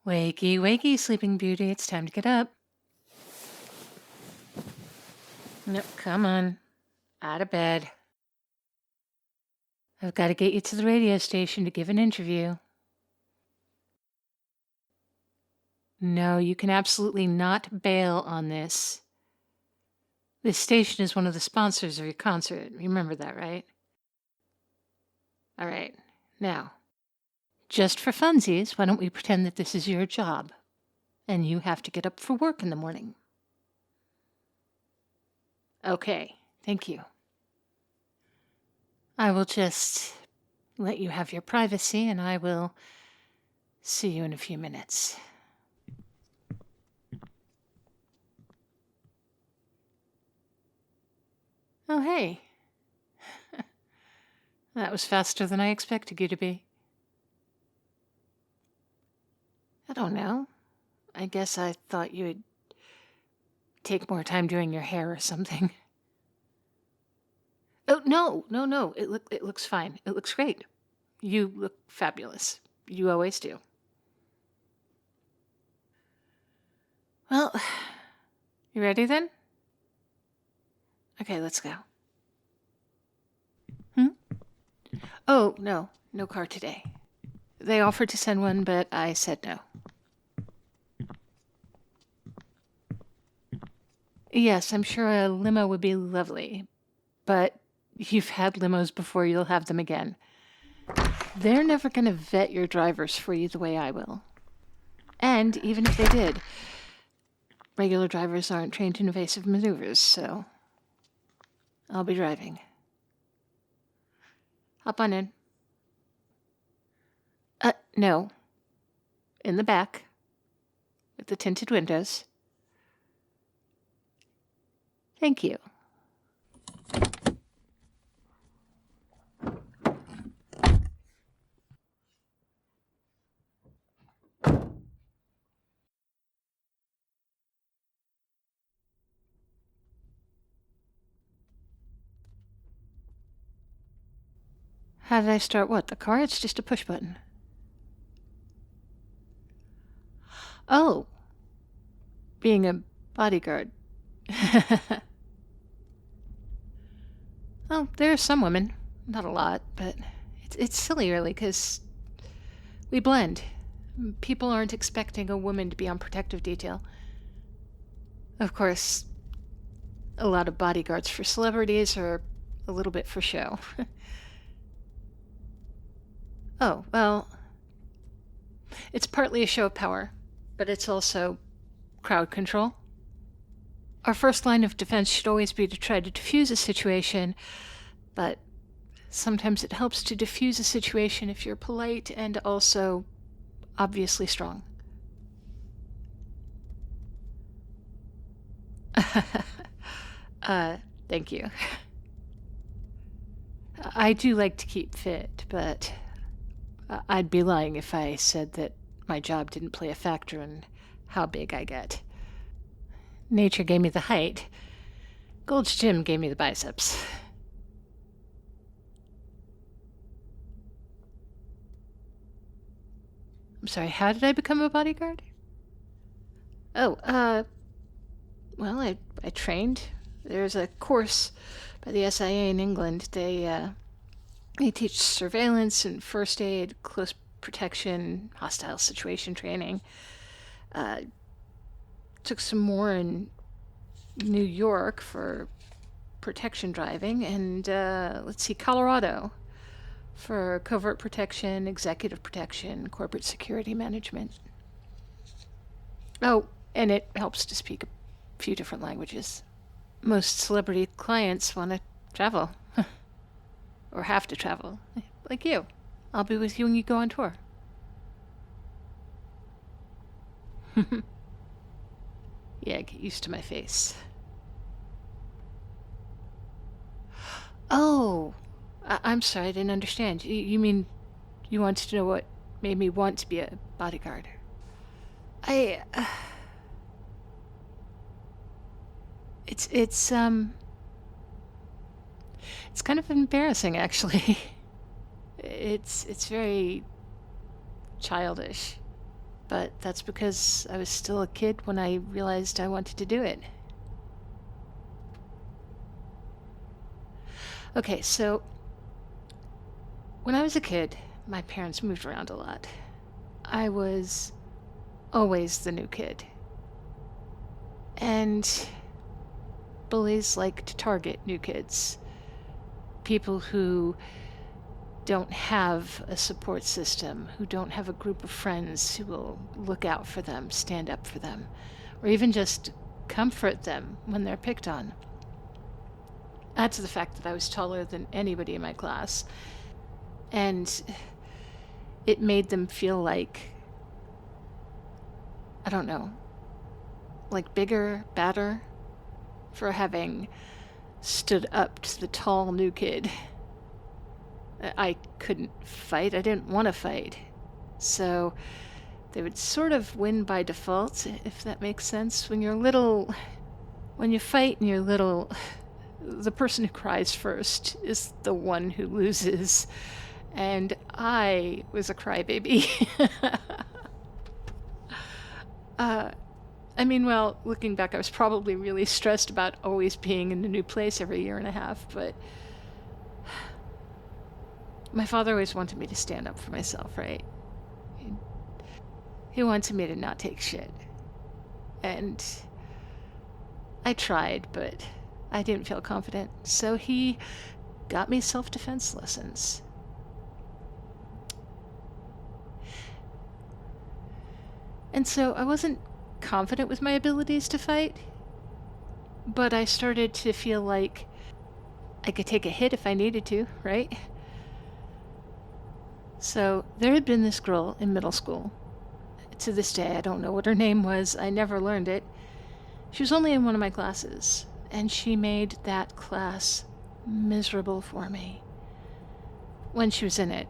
Wakey, wakey, Sleeping Beauty. It's time to get up. No, come on. Out of bed. I've got to get you to the radio station to give an interview. No, you can absolutely not bail on this. This station is one of the sponsors of your concert. Remember that, right? All right. Now, just for funsies, why don't we pretend that this is your job and you have to get up for work in the morning? Okay, thank you. I will just let you have your privacy, and I will see you in a few minutes. Oh, hey. That was faster than I expected you to be. I don't know. I guess I thought you would take more time doing your hair or something. Oh, no. It looks fine. It looks great. You look fabulous. You always do. Well, you ready then? Okay, let's go. Oh, no car today. They offered to send one, but I said no. Yes, I'm sure a limo would be lovely, but you've had limos before, you'll have them again. They're never going to vet your drivers for you the way I will. And even if they did, regular drivers aren't trained in evasive maneuvers, so I'll be driving. Hop on in. No. In the back, with the tinted windows. Thank you. How did I start what? The car? It's just a push button. Oh. Being a bodyguard. Oh, there are some women. Not a lot, but it's silly, really, because we blend. People aren't expecting a woman to be on protective detail. Of course, a lot of bodyguards for celebrities are a little bit for show. Oh, well, it's partly a show of power, but it's also crowd control. Our first line of defense should always be to try to defuse a situation, but sometimes it helps to defuse a situation if you're polite and also obviously strong. Thank you. I do like to keep fit, but I'd be lying if I said that my job didn't play a factor in how big I get. Nature gave me the height. Gold's Gym gave me the biceps. I'm sorry, how did I become a bodyguard? Oh, well, I trained. There's a course by the SIA in England. They teach surveillance and first aid, close protection, hostile situation training. Took some more in New York for protection driving, and Colorado for covert protection, executive protection, corporate security management. Oh, and it helps to speak a few different languages. Most celebrity clients want to travel. Or have to travel. Like you. I'll be with you when you go on tour. Yeah, get used to my face. Oh, I'm sorry, I didn't understand. You mean you wanted to know what made me want to be a bodyguard? It's kind of embarrassing, actually. It's very childish. but that's because I was still a kid when I realized I wanted to do it. Okay, so when I was a kid, my parents moved around a lot. I was always the new kid. And bullies like to target new kids. People who don't have a support system, who don't have a group of friends who will look out for them, stand up for them, or even just comfort them when they're picked on. Add to the fact that I was taller than anybody in my class, and it made them feel like, I don't know, like bigger, badder for having stood up to the tall new kid. I couldn't fight. I didn't want to fight. So they would sort of win by default, if that makes sense. When you fight and you're little, the person who cries first is the one who loses. And I was a crybaby. Well, looking back, I was probably really stressed about always being in a new place every year and a half, but my father always wanted me to stand up for myself, right? He wanted me to not take shit. And I tried, but I didn't feel confident. So he got me self-defense lessons. And so I wasn't confident with my abilities to fight, but I started to feel like I could take a hit if I needed to, right? So there had been this girl in middle school. To this day, I don't know what her name was. I never learned it. She was only in one of my classes, and she made that class miserable for me when she was in it.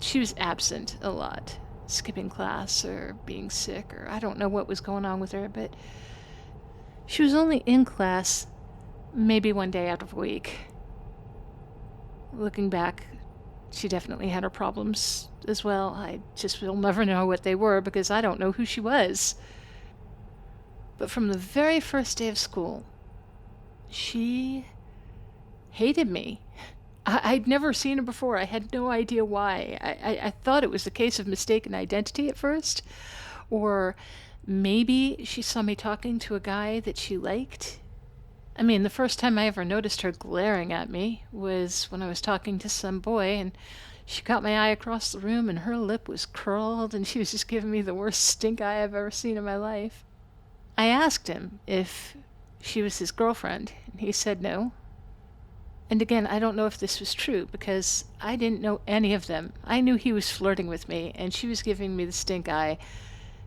She was absent a lot, skipping class or being sick, or I don't know what was going on with her, but she was only in class maybe one day out of a week. Looking back, she definitely had her problems as well. I just will never know what they were because I don't know who she was. But from the very first day of school, she hated me. I'd never seen her before. I had no idea why. I thought it was a case of mistaken identity at first. Or maybe she saw me talking to a guy that she liked. The first time I ever noticed her glaring at me was when I was talking to some boy, and she caught my eye across the room, and her lip was curled, and she was just giving me the worst stink eye I've ever seen in my life. I asked him if she was his girlfriend, and he said no. And again, I don't know if this was true, because I didn't know any of them. I knew he was flirting with me, and she was giving me the stink eye.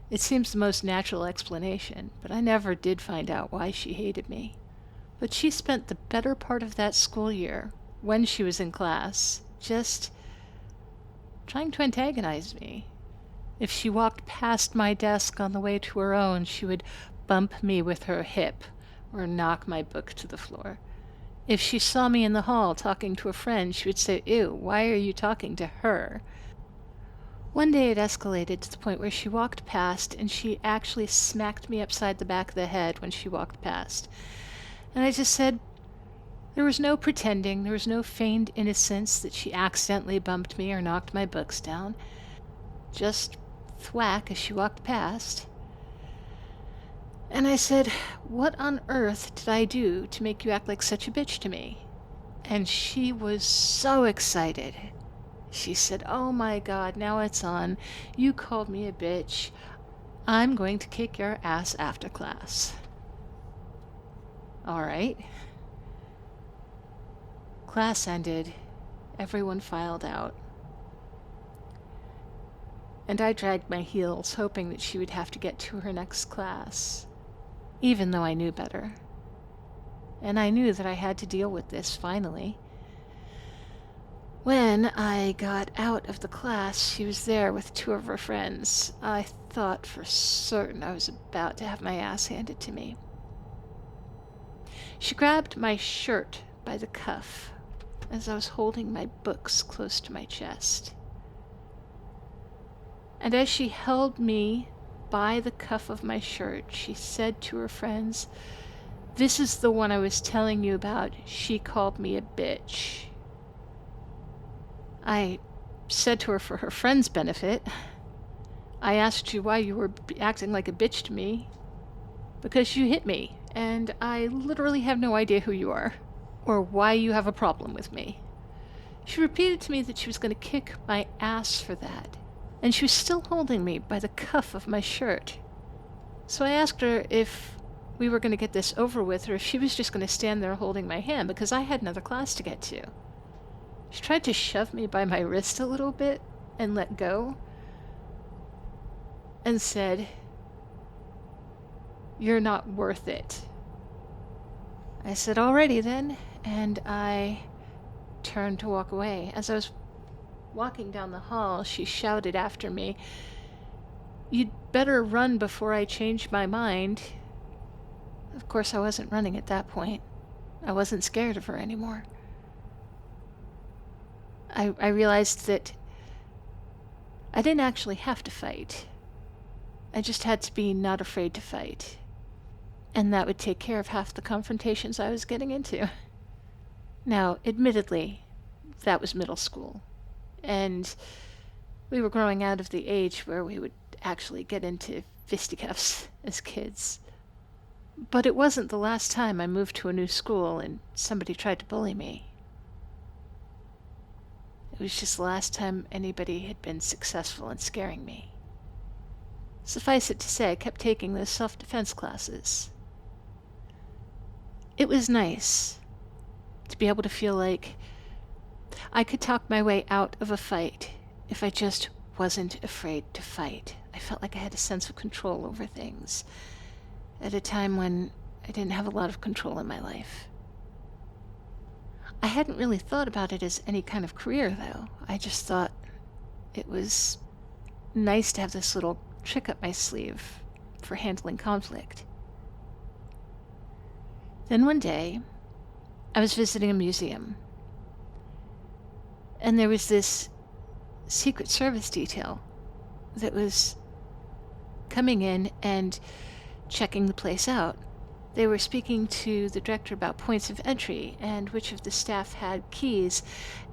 It seems the most natural explanation, but I never did find out why she hated me. But she spent the better part of that school year, when she was in class, just trying to antagonize me. If she walked past my desk on the way to her own, she would bump me with her hip or knock my book to the floor. If she saw me in the hall talking to a friend, she would say, "Ew, why are you talking to her?" One day it escalated to the point where she walked past and she actually smacked me upside the back of the head when she walked past. And I just said, there was no pretending, there was no feigned innocence that she accidentally bumped me or knocked my books down. Just thwack as she walked past. And I said, "What on earth did I do to make you act like such a bitch to me?" And she was so excited. She said, "Oh my God, now it's on. You called me a bitch. I'm going to kick your ass after class." All right. Class ended. Everyone filed out. And I dragged my heels, hoping that she would have to get to her next class, even though I knew better. And I knew that I had to deal with this finally. When I got out of the class, she was there with two of her friends. I thought for certain I was about to have my ass handed to me. She grabbed my shirt by the cuff as I was holding my books close to my chest. And as she held me by the cuff of my shirt, she said to her friends, "This is the one I was telling you about. She called me a bitch." I said to her, for her friend's benefit, I asked you why you were acting like a bitch to me. Because you hit me, and I literally have no idea who you are, or why you have a problem with me. She repeated to me that she was going to kick my ass for that, and she was still holding me by the cuff of my shirt. So I asked her if we were going to get this over with, or if she was just going to stand there holding my hand, because I had another class to get to. She tried to shove me by my wrist a little bit and let go, and said, "You're not worth it." I said, "Alrighty then," and I turned to walk away. As I was walking down the hall, she shouted after me, "You'd better run before I change my mind." Of course, I wasn't running at that point. I wasn't scared of her anymore. I realized that I didn't actually have to fight. I just had to be not afraid to fight. And that would take care of half the confrontations I was getting into. Now, admittedly, that was middle school. And we were growing out of the age where we would actually get into fisticuffs as kids. But it wasn't the last time I moved to a new school and somebody tried to bully me. It was just the last time anybody had been successful in scaring me. Suffice it to say, I kept taking those self-defense classes. It was nice to be able to feel like I could talk my way out of a fight if I just wasn't afraid to fight. I felt like I had a sense of control over things at a time when I didn't have a lot of control in my life. I hadn't really thought about it as any kind of career, though. I just thought it was nice to have this little trick up my sleeve for handling conflict. Then one day, I was visiting a museum, and there was this Secret Service detail that was coming in and checking the place out. They were speaking to the director about points of entry and which of the staff had keys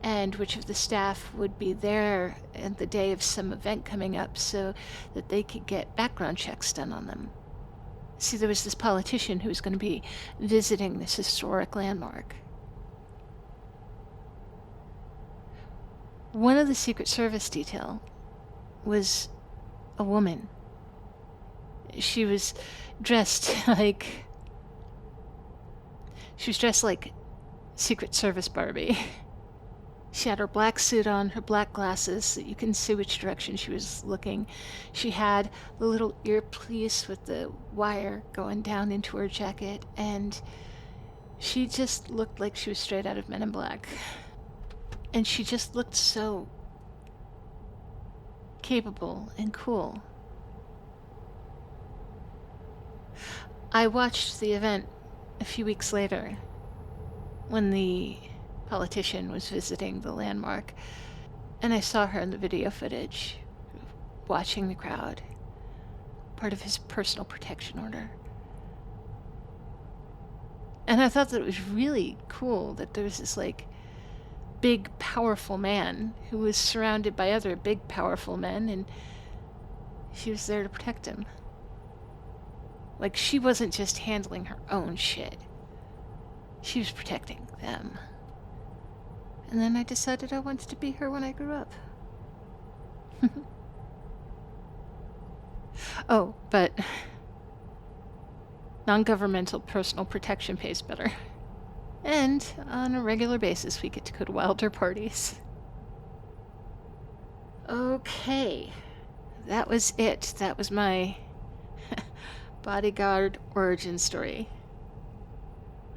and which of the staff would be there on the day of some event coming up so that they could get background checks done on them. See, there was this politician who was going to be visiting this historic landmark. One of the Secret Service detail was a woman. She was dressed like Secret Service Barbie. She had her black suit on, her black glasses, so you can see which direction she was looking. She had the little earpiece with the wire going down into her jacket, and she just looked like she was straight out of Men in Black. And she just looked so capable and cool. I watched the event a few weeks later when the politician was visiting the landmark, and I saw her in the video footage watching the crowd, part of his personal protection order. And I thought that it was really cool that there was this big powerful man who was surrounded by other big powerful men, and she was there to protect him. She wasn't just handling her own shit. She was protecting them. And then I decided I wanted to be her when I grew up. Oh, but non-governmental personal protection pays better. And on a regular basis, we get to go to wilder parties. Okay. That was it. That was my bodyguard origin story.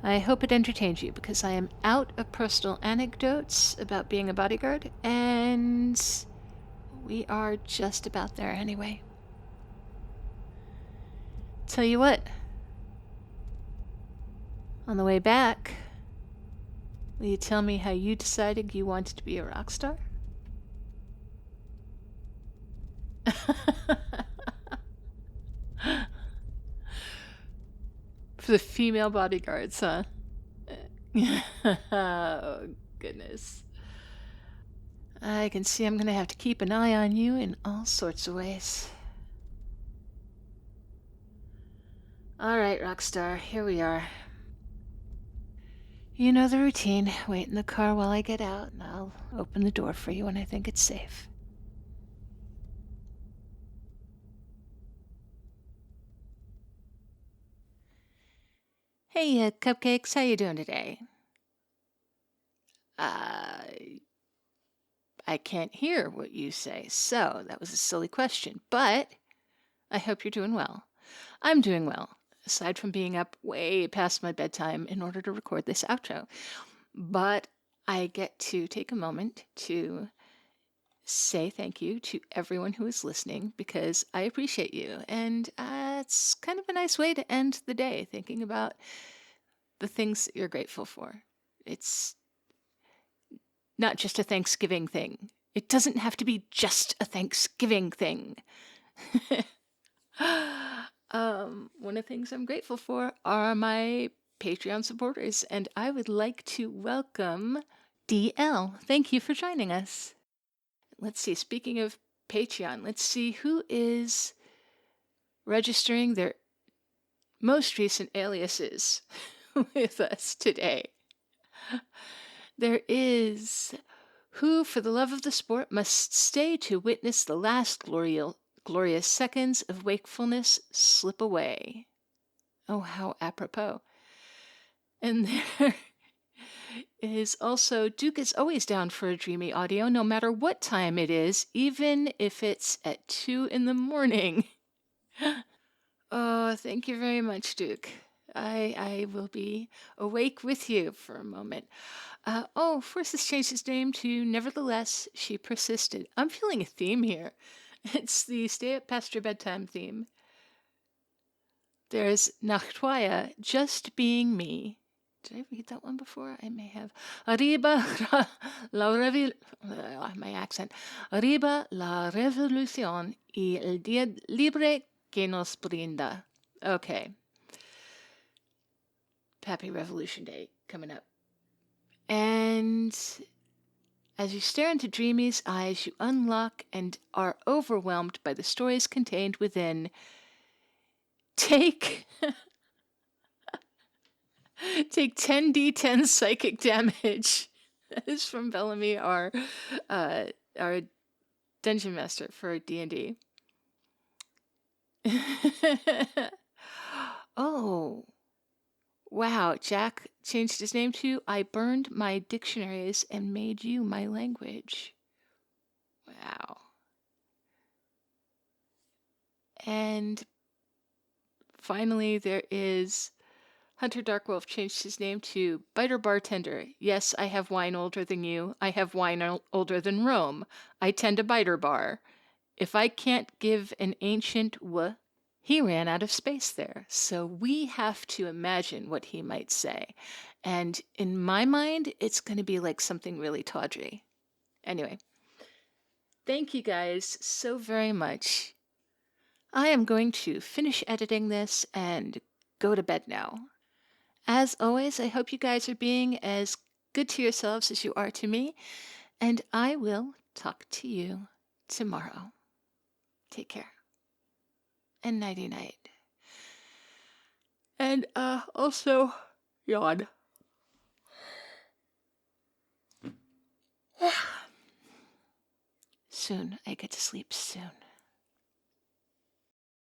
I hope it entertained you, because I am out of personal anecdotes about being a bodyguard, and we are just about there anyway. Tell you what, on the way back, will you tell me how you decided you wanted to be a rock star? The female bodyguards, huh? Oh, goodness. I can see I'm going to have to keep an eye on you in all sorts of ways. All right, Rockstar, here we are. You know the routine. Wait in the car while I get out, and I'll open the door for you when I think it's safe. Hey, Cupcakes, how you doing today? I can't hear what you say, so that was a silly question, but I hope you're doing well. I'm doing well, aside from being up way past my bedtime in order to record this outro. But I get to take a moment to say thank you to everyone who is listening because I appreciate you. And it's kind of a nice way to end the day, thinking about the things that you're grateful for. It's not just a Thanksgiving thing. It doesn't have to be just a Thanksgiving thing. One of the things I'm grateful for are my Patreon supporters, and I would like to welcome DL. Thank you for joining us. Let's see, speaking of Patreon, let's see who is registering their most recent aliases with us today. There is who, for the love of the sport, must stay to witness the last glorious seconds of wakefulness slip away. Oh, how apropos. And there is also Duke is always down for a dreamy audio, no matter what time it is, even if it's at 2 in the morning. Oh, thank you very much, Duke. I will be awake with you for a moment. Force has changed his name to Nevertheless, She Persisted. I'm feeling a theme here. It's the Stay Up Past Your Bedtime theme. There's Nachtwaya, Just Being Me. Did I read that one before? I may have. Arriba my accent. Arriba la revolución y el día libre que nos brinda. Okay. Happy Revolution Day coming up. And as you stare into Dreamy's eyes, you unlock and are overwhelmed by the stories contained within. Take 10d10 psychic damage. That is from Bellamy, our dungeon master for D&D. Oh, wow! Jack changed his name to I burned my dictionaries and made you my language. Wow. And finally, there is Hunter Darkwolf changed his name to Biter Bartender. Yes, I have wine older than you. I have wine older than Rome. I tend a biter bar. If I can't give an ancient he ran out of space there. So we have to imagine what he might say. And in my mind, it's going to be like something really tawdry. Anyway, thank you guys so very much. I am going to finish editing this and go to bed now. As always, I hope you guys are being as good to yourselves as you are to me, and I will talk to you tomorrow. Take care. And nighty-night. And also, yawn. Soon, I get to sleep soon.